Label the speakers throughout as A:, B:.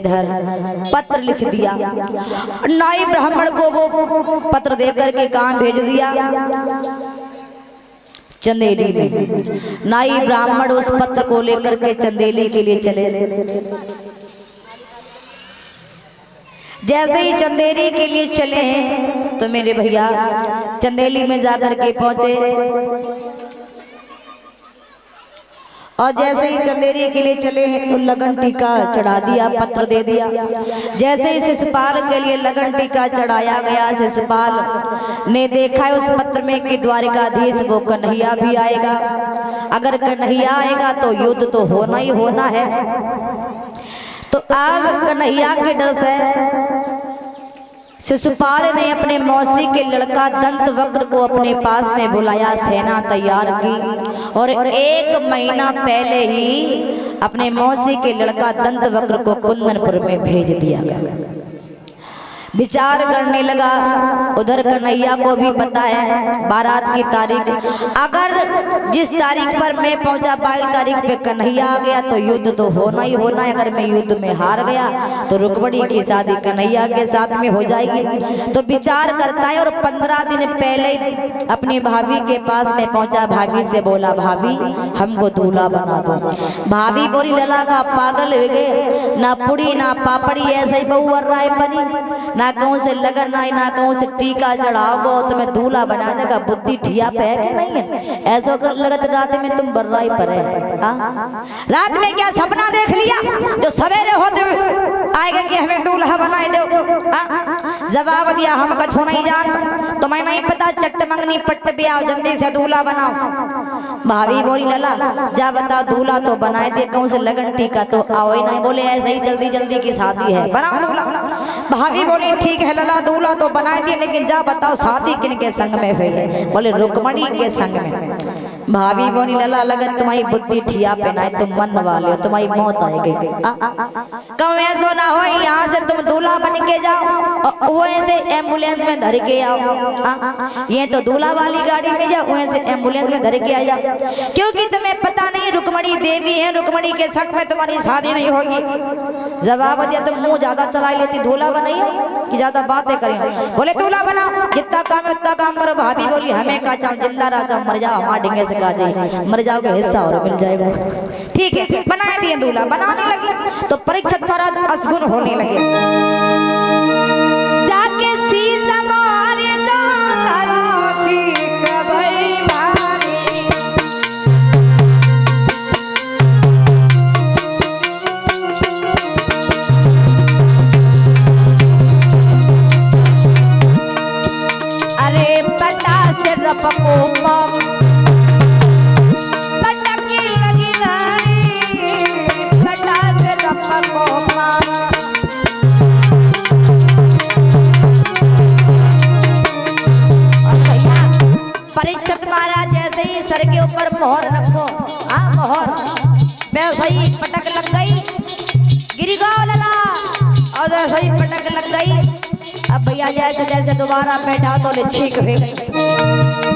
A: इधर पत्र लिख दिया। नाई ब्राह्मण को वो पत्र दे करके कहाँ भेज दिया? चंदेली में। नाई ब्राह्मण उस पत्र को लेकर के चंदेली के लिए चले। जैसे ही चंदेली के लिए चले हैं तो मेरे भैया चंदेली में जाकर के पहुंचे, और जैसे ही चंदेली के लिए चले हैं तो लगन टीका चढ़ा दिया, पत्र दे दिया। जैसे ही शिशुपाल के लिए लगन टीका चढ़ाया गया, शिशुपाल ने देखा है उस पत्र में कि द्वारिकाधीश वो कन्हैया भी आएगा। अगर कन्हैया आएगा तो युद्ध तो होना ही होना है। तो आज कन्हैया के डर से शिशुपाल ने अपने मौसी के लड़का दंतवक्र को अपने पास में बुलाया, सेना तैयार की, और 1 महीना पहले ही अपने मौसी के लड़का दंतवक्र को कुंदनपुर में भेज दिया गया। विचार करने लगा, उधर कन्हैया को भी पता है बारात की तारीख, अगर जिस तारीख पर मैं पहुंचा 22 तारीख पे कन्हैया आ गया तो युद्ध तो होना ही होना है। अगर मैं युद्ध में हार गया तो रुक्मणी की शादी कन्हैया के साथ में हो जाएगी। तो विचार करता है और 15 दिन पहले अपनी भाभी के पास में पहुंचा। भाभी से बोला, भाभी हमको दूल्हा बना दो। भाभी बोली, लला का पागल हो गए, ना पुड़ी ना पापड़ी, ऐसे ही बहू राय बनी, ना कहूँ से लगन आई, ना कहूँ से टीका चढ़ाओगो तो मैं दूल्हा बना देगा। बुद्धि ठिया पे है कि नहीं है? ऐसा कर लगत रात में तुम बर्राई पर है। रात में क्या सपना देख लिया जो सवेरे होते आएगा कि हमें दूल्हा बनाए दो? जवाब दिया, हम कछो नहीं जानता, तुम्हें नहीं पता, चट्ट मंगनी पट्ट ब्याह, जल्दी से दूल्हा बनाओ। भाभी बोली, लला जा बताओ, दूल्हा तो बनाए दे, कहूँ से लगन टीका तो आओ ही नहीं। बोले ऐसे ही जल्दी जल्दी की शादी है, बनाओ दूल्हा। भाभी बोली, ठीक है लला, दूल्हा तो बनाए दिए, लेकिन जा बताओ शादी किन के संग में हुई है? बोले रुक्मणी के संग में। भाभी बोली, लला लगत तुम्हारी बुद्धि ठिया पे ना, तुम मन वाले हो, तुम्हारी मौत आएगी। कहूँ ऐसा ना हो, यहाँ से तुम दूल्हा बन के जाओ और वहीं से एम्बुलेंस में धर के आओ। ये तो दूल्हा वाली गाड़ी में जाओ, वहीं से एम्बुलेंस में धर के आ जाओ, क्योंकि तुम्हें पता नहीं रुक्मणी देवी है, रुक्मणी के संग में तुम्हारी शादी नहीं होगी। जवाब दिया, तुम मुंह ज्यादा चला लेती, दूल्हा बनाइए कि ज्यादा बातें करें। बोले दूल्हा बनाओ, जितना काम है उतना काम करो। भाभी बोली, हमें का चाहो जिंदा रह चाहो मर जाओ, हमारे डिंगे से कहा जाए मर जाओगे हिस्सा और मिल जाएगा। ठीक है, बना दिए दूल्हा। बनाने लगी तो परीक्षित महाराज असगुन होने लगे। जाके शीशा मारे परीक्षित महाराज जैसे ही सर के ऊपर मोहर रखो, मोहर वैसे ही पटक लग गई, गिरी गो लला, और जैसे ही पटक लग गई। अब भैया जैसे जैसे दोबारा बैठा तो ले छींक हो गई।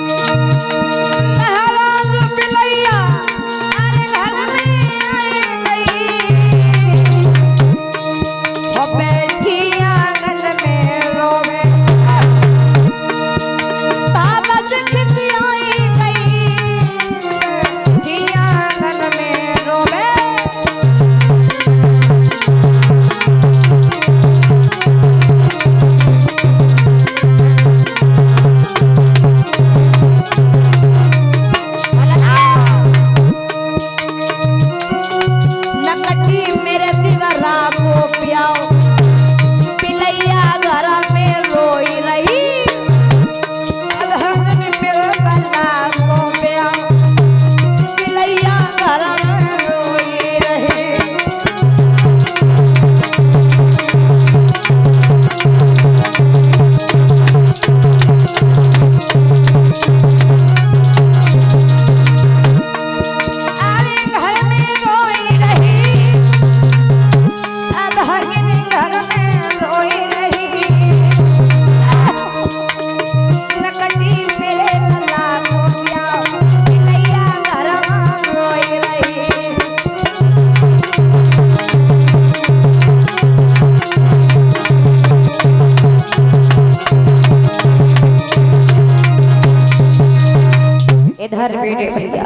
A: इधर बेटे भैया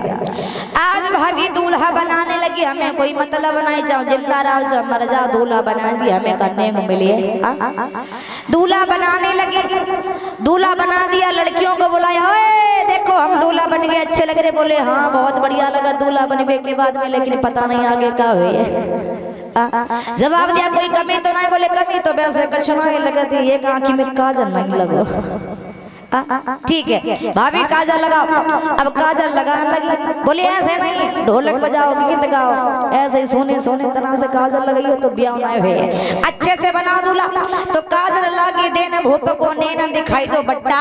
A: आज भाभी दूल्हा बनाने लगी, हमें कोई मतलब नहीं, चाहो जिंदा रहो चाहे मर जाओ, दूल्हा बना दिया, हमें करने को मिली है। दूल्हा बनाने लगी, दूल्हा बना दिया, लड़कियों को बुलाया, ओए देखो हम दूल्हा बन गए, अच्छे लग रहे। बोले हाँ बहुत बढ़िया लगा दूल्हा बनने के बाद में, लेकिन पता नहीं आगे क्या हुई है। जवाब दिया कोई कमी तो नहीं। बोले कमी तो वैसे कुछ नहीं लगती, एक आंखी में काजल नहीं लगो। ठीक है भाभी काजल लगाओ। अब काजल लगाने लगी, बोली ऐसे नहीं ढोलक बजाओ गीत गाओ, ऐसे ही सोने सोने तरह से काजल लगाई हो तो ब्याह ना हुए, अच्छे से बनाओ दूल्हा। तो काजल लागी देन भूप को नैन दिखाई दो बट्टा,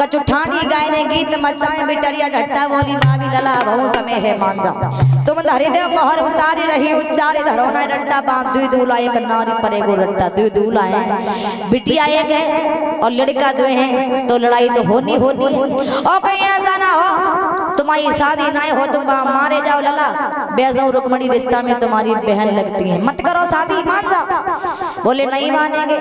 A: कचुठानी गाय ने गीत मचाए बिटरिया ढट्टा, बोली भाभी लला बहु समय है मान जाओ, तुम हृदय मोहर उतारी रही उच्चारे धरोना डट्टा, बांध दुई दूल्हा एक नारी पर एगो रट्टा, दुई दूल्हा है बिटिया एक है और लड़का दो है, तो लड़ाई तो होनी होनी है। और कहीं ऐसा ना हो तुम्हारी शादी ना हो तुम मारे जाओ लला, बेजाऊ रुक्मणी रिश्ता में तुम्हारी बहन लगती है, मत करो शादी, मान जाओ। बोले नहीं मानेंगे,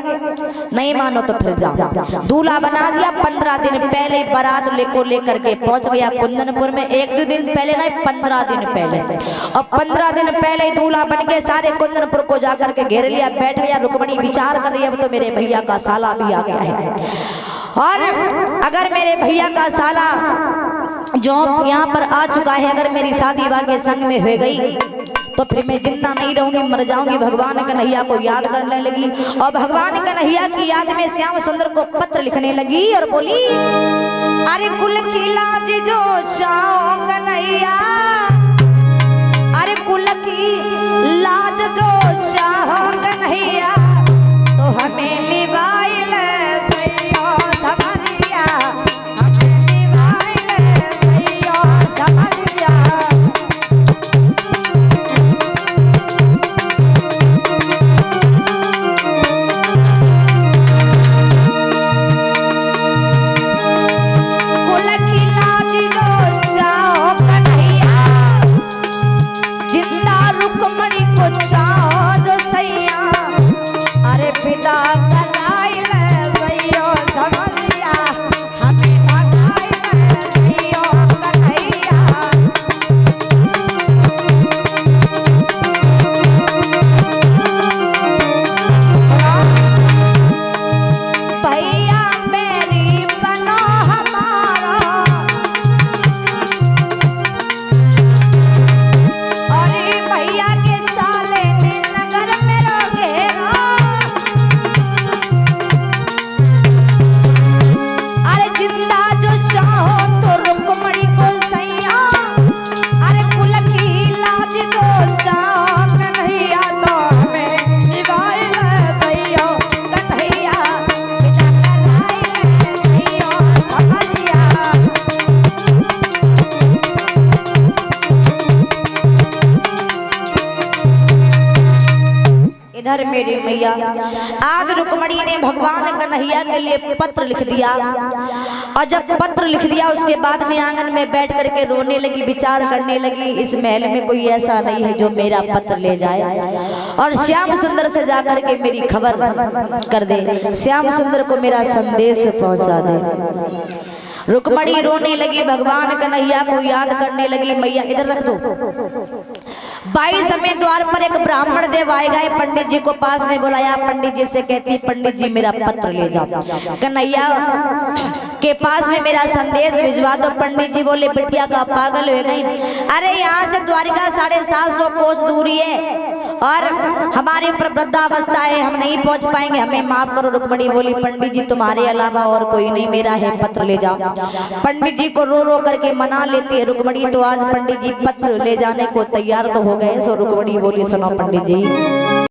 A: नहीं मानो तो फिर जाओ। दूल्हा बना दिया, 15 दिन पहले बारात लेकर के पहुंच गया कुंदनपुर में, 1-2 दिन पहले नहीं 15 दिन पहले। और 15 दिन पहले दूल्हा बन के सारे कुंदनपुर को जाकर के घेर लिया, बैठ गया। रुक्मणी विचार कर रही है अब तो मेरे भैया का साला भी आ गया है, और अगर मेरे भैया का साला जो यहाँ पर आ चुका है, अगर मेरी शादी वाके संग में हो गई तो फिर मैं जिंदा नहीं रहूंगी, मर जाऊंगी। भगवान कन्हैया को याद करने लगी, और भगवान कन्हैया की याद में श्याम सुंदर को पत्र लिखने लगी और बोली, अरे कुल की लाज जो श्याम कन्हैया, अरे कुल की लाज जो श्याम कन्हैया, तो हमें निभाई मेरी मैया। आज रुक्मणी ने भगवान कन्हैया के लिए पत्र लिख दिया, और जब पत्र लिख दिया उसके बाद में आंगन में बैठ करके रोने लगी, विचार करने लगी, इस महल में कोई ऐसा नहीं है जो मेरा पत्र ले जाए और श्याम सुंदर से जाकर के मेरी खबर कर दे, श्याम सुंदर को मेरा संदेश पहुंचा दे। रुक्मणी रोने लगी, भगवान कन्हैया को याद करने लगी। मैया इधर रख दो। 22 समय द्वार पर एक ब्राह्मण देव आए गए, पंडित जी को पास में बुलाया। पंडित जी से कहती, पंडित जी मेरा पत्र ले जाओ, कन्हैया के पास में मेरा संदेश भिजवा दो। पंडित जी बोले, बिटिया का पागल हो गई, अरे यहाँ से द्वारिका 750 कोस दूरी है और हमारे ऊपर वृद्धावस्था है, हम नहीं पहुंच पाएंगे, हमें माफ करो। रुक्मणी बोली, पंडित जी तुम्हारे अलावा और कोई नहीं, मेरा है, पत्र ले जाओ। पंडित जी को रो रो करके मना लेती है रुक्मणी। तो आज पंडित जी पत्र ले जाने को तैयार तो हो गए। सो रुक्मणी बोली, सुनो पंडित जी,